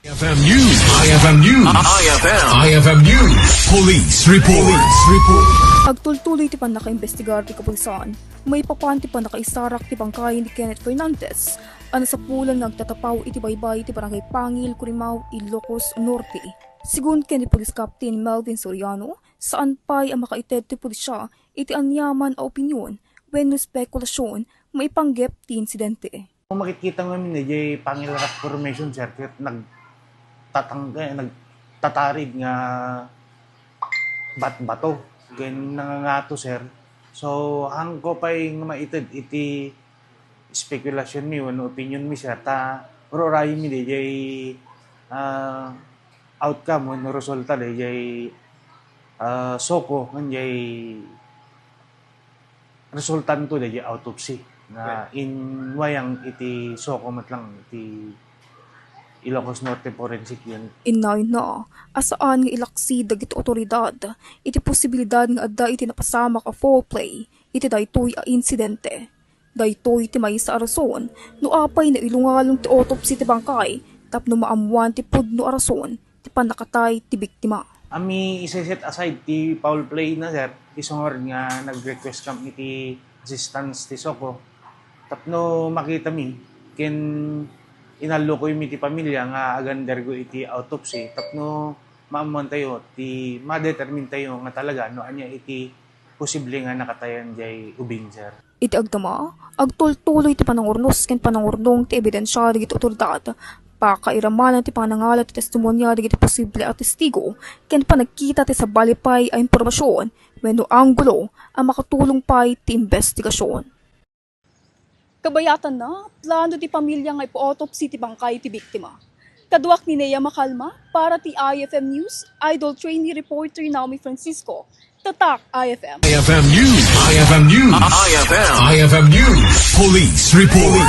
IFM News. IFM News. IFM News. Police Report. Agtultuloy ti pan nakaimbestigar ti kapulisan, may papan ti pan nakaisarak ti bangkay ni Kenneth Fernandez, ano sa pulan nagtatapaw iti baybay ti barangay Pangil, Curimaw, Ilocos Norte. Sigun ken ni Police Captain Melvin Soriano, saan pa'y ang makaited ti pulisya iti anyaman a opinyon wenno spekulasyon maipanggep ti insidente. Kung makikita namin ni Jay Pangil Rock Formation Circuit, nagtatarid nga bato. Ganyan nangangato, sir. So, hang ko pa'y maitid iti speculation mi, ano opinion mi, sir. Pero rayo mi di jay outcome, ano resulta di jay soko, kan jay resultan to di jay autopsy. Na in wayang iti soko matlang iti Ilocos Norte Forensic Unit. Inay na, asaan nga ilaksi dagiti otoridad, iti posibilidad nga adda iti napasamak a foul play, iti daytoy a insidente. Daytoy ti may sa arason, no apay na ilungalong ti autopsy ti bangkay, tapno maamuan ti pudno arason, ti panakatay ti biktima. Ami isa-set aside ti foul play na, sir, isungor nga nag-request kami iti assistance ti soko. Tapno makita mi, ken inalo ko yung iti pamilya nga agander ko iti autopsy. Tapno maamuan tayo, ti ma-determine tayo nga talaga no anya iti posible nga nakatayan jay ubing, sir. Iti agdama, agtultuloy ti panangurnos ken panangurnong ti ebidensya digiti otoridad, pakairamanan ti panangalat ti testimonya digiti posible a testigo, ken panagkita ti sabalipay a impormasyon, wenno anggulo ang makatulong pay ti investigasyon. Kabayatan na, plano ti pamilya nga ipo-autopsy ti bangkay ti biktima. Kaduak ni Nea Makalma para ti IFM News, idol trainee reporter Naomi Francisco, Tatak IFM. IFM News. IFM News. IFM News. Police Report.